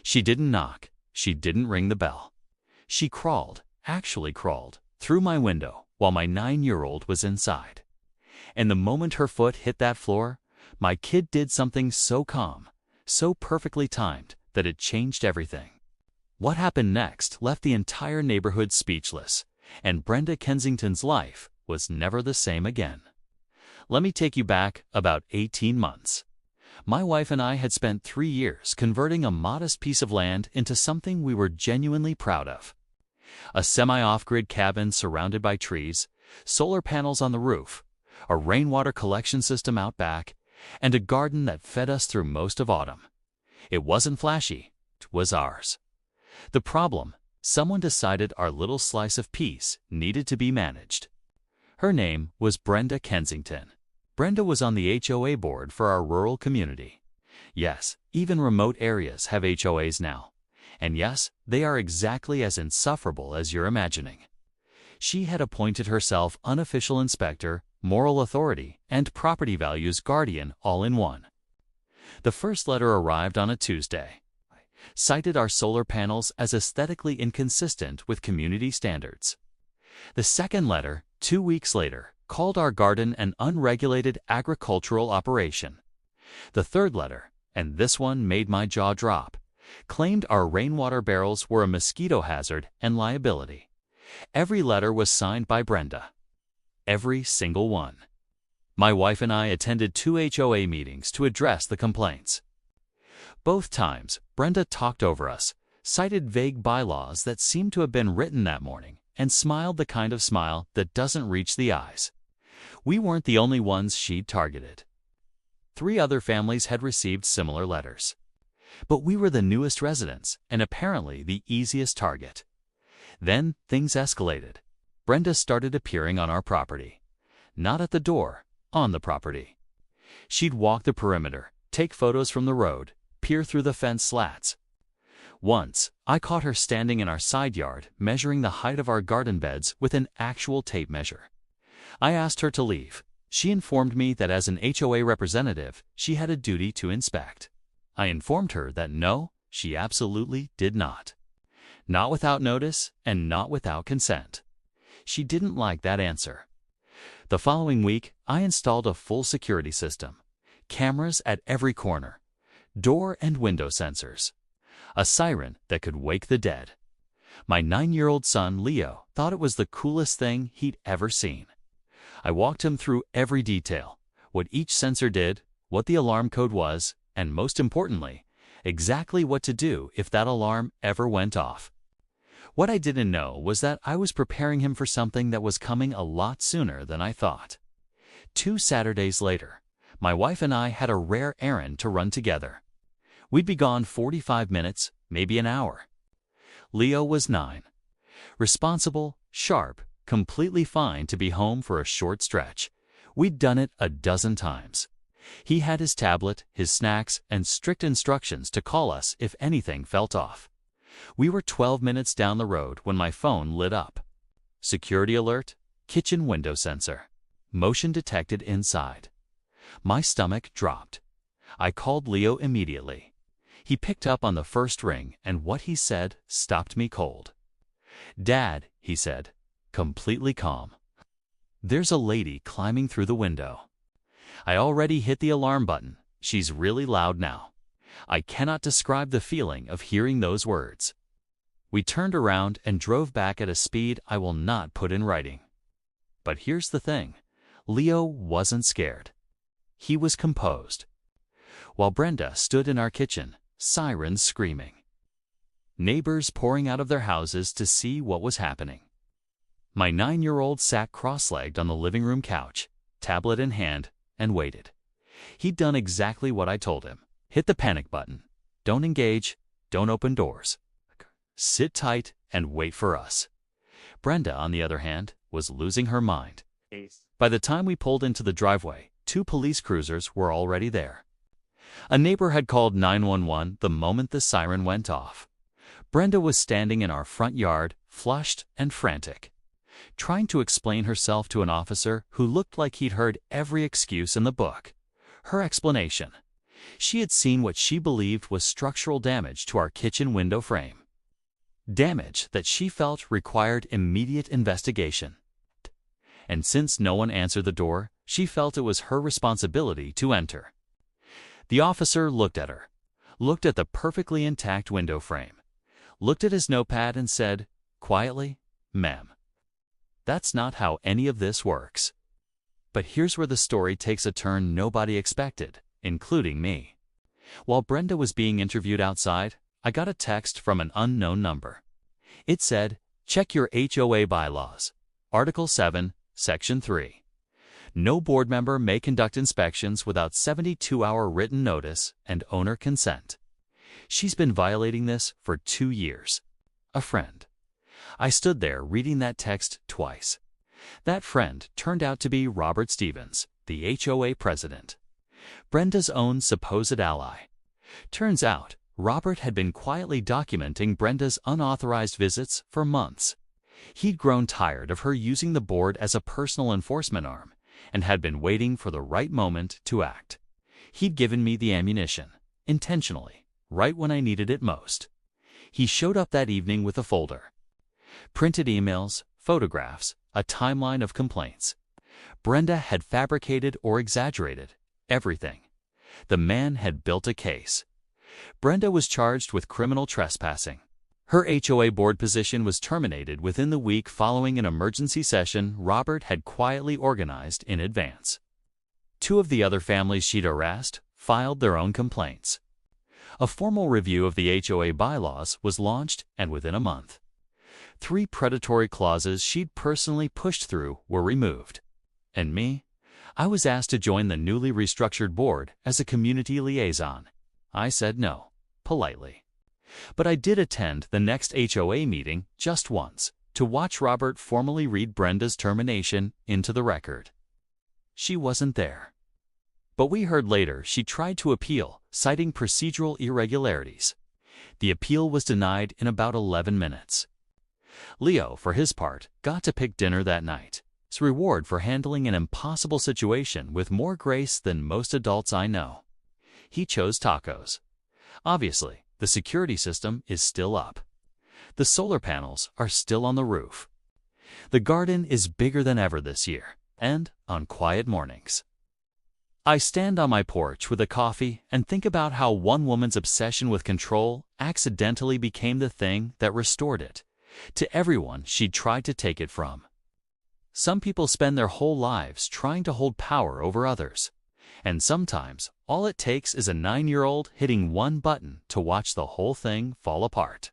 She didn't knock. She didn't ring the bell. She actually crawled, through my window while my 9-year-old was inside. And the moment her foot hit that floor, my kid did something so calm, so perfectly timed, that it changed everything. What happened next left the entire neighborhood speechless, and Brenda Kensington's life was never the same again. Let me take you back about 18 months. My wife and I had spent 3 years converting a modest piece of land into something we were genuinely proud of. A semi-off-grid cabin surrounded by trees, solar panels on the roof, a rainwater collection system out back, and a garden that fed us through most of autumn. It wasn't flashy, it was ours. The problem: someone decided our little slice of peace needed to be managed. Her name was Brenda Kensington. Brenda was on the HOA board for our rural community. Yes, even remote areas have HOAs now. And yes, they are exactly as insufferable as you're imagining. She had appointed herself unofficial inspector, moral authority, and property values guardian all in one. The first letter arrived on a Tuesday. Cited our solar panels as aesthetically inconsistent with community standards. The second letter, 2 weeks later, called our garden an unregulated agricultural operation. The third letter, and this one made my jaw drop, claimed our rainwater barrels were a mosquito hazard and liability. Every letter was signed by Brenda. Every single one. My wife and I attended 2 HOA meetings to address the complaints. Both times, Brenda talked over us, cited vague bylaws that seemed to have been written that morning, and smiled the kind of smile that doesn't reach the eyes. We weren't the only ones she'd targeted. 3 other families had received similar letters. But we were the newest residents, and apparently the easiest target. Then things escalated. Brenda started appearing on our property. Not at the door, on the property. She'd walk the perimeter, take photos from the road, peer through the fence slats. Once, I caught her standing in our side yard, measuring the height of our garden beds with an actual tape measure. I asked her to leave. She informed me that as an HOA representative, she had a duty to inspect. I informed her that no, she absolutely did not. Not without notice and not without consent. She didn't like that answer. The following week, I installed a full security system. Cameras at every corner. Door and window sensors. A siren that could wake the dead. My 9-year-old son, Leo, thought it was the coolest thing he'd ever seen. I walked him through every detail, what each sensor did, what the alarm code was, and most importantly, exactly what to do if that alarm ever went off. What I didn't know was that I was preparing him for something that was coming a lot sooner than I thought. 2 Saturdays later, my wife and I had a rare errand to run together. We'd be gone 45 minutes, maybe an hour. Leo was 9. Responsible, sharp, completely fine to be home for a short stretch. We'd done it a dozen times. He had his tablet, his snacks, and strict instructions to call us if anything felt off. We were 12 minutes down the road when my phone lit up. Security alert, kitchen window sensor. Motion detected inside. My stomach dropped. I called Leo immediately. He picked up on the first ring, and what he said stopped me cold. "Dad," he said, completely calm, "there's a lady climbing through the window. I already hit the alarm button. She's really loud now. I cannot describe the feeling of hearing those words." We turned around and drove back at a speed I will not put in writing. But here's the thing. Leo wasn't scared. He was composed. While Brenda stood in our kitchen, sirens screaming. Neighbors pouring out of their houses to see what was happening. My 9-year-old sat cross-legged on the living room couch, tablet in hand, and waited. He'd done exactly what I told him. Hit the panic button. Don't engage. Don't open doors. Sit tight and wait for us. Brenda, on the other hand, was losing her mind. By the time we pulled into the driveway, 2 police cruisers were already there. A neighbor had called 911 the moment the siren went off. Brenda was standing in our front yard, flushed and frantic, trying to explain herself to an officer who looked like he'd heard every excuse in the book. Her explanation: She had seen what she believed was structural damage to our kitchen window frame. Damage that she felt required immediate investigation. And since no one answered the door, she felt it was her responsibility to enter. The officer looked at her, looked at the perfectly intact window frame, looked at his notepad and said, quietly, "Ma'am, that's not how any of this works." But here's where the story takes a turn nobody expected, including me. While Brenda was being interviewed outside, I got a text from an unknown number. It said, "Check your HOA bylaws. Article 7, Section 3. No board member may conduct inspections without 72-hour written notice and owner consent." She's been violating this for 2 years. A friend. I stood there reading that text twice. That friend turned out to be Robert Stevens, the HOA president, Brenda's own supposed ally. Turns out, Robert had been quietly documenting Brenda's unauthorized visits for months. He'd grown tired of her using the board as a personal enforcement arm and had been waiting for the right moment to act. He'd given me the ammunition, intentionally, right when I needed it most. He showed up that evening with a folder. Printed emails, photographs, a timeline of complaints. Brenda had fabricated or exaggerated everything. The man had built a case. Brenda was charged with criminal trespassing. Her HOA board position was terminated within the week following an emergency session Robert had quietly organized in advance. 2 of the other families she'd harassed filed their own complaints. A formal review of the HOA bylaws was launched, and within a month, 3 predatory clauses she'd personally pushed through were removed. And me? I was asked to join the newly restructured board as a community liaison. I said no, politely. But I did attend the next HOA meeting just once to watch Robert formally read Brenda's termination into the record. She wasn't there. But we heard later she tried to appeal, citing procedural irregularities. The appeal was denied in about 11 minutes. Leo, for his part, got to pick dinner that night. His reward for handling an impossible situation with more grace than most adults I know. He chose tacos. Obviously, the security system is still up. The solar panels are still on the roof. The garden is bigger than ever this year, and on quiet mornings, I stand on my porch with a coffee and think about how one woman's obsession with control accidentally became the thing that restored it to everyone she'd tried to take it from. Some people spend their whole lives trying to hold power over others, and sometimes all it takes is a 9-year-old hitting one button to watch the whole thing fall apart.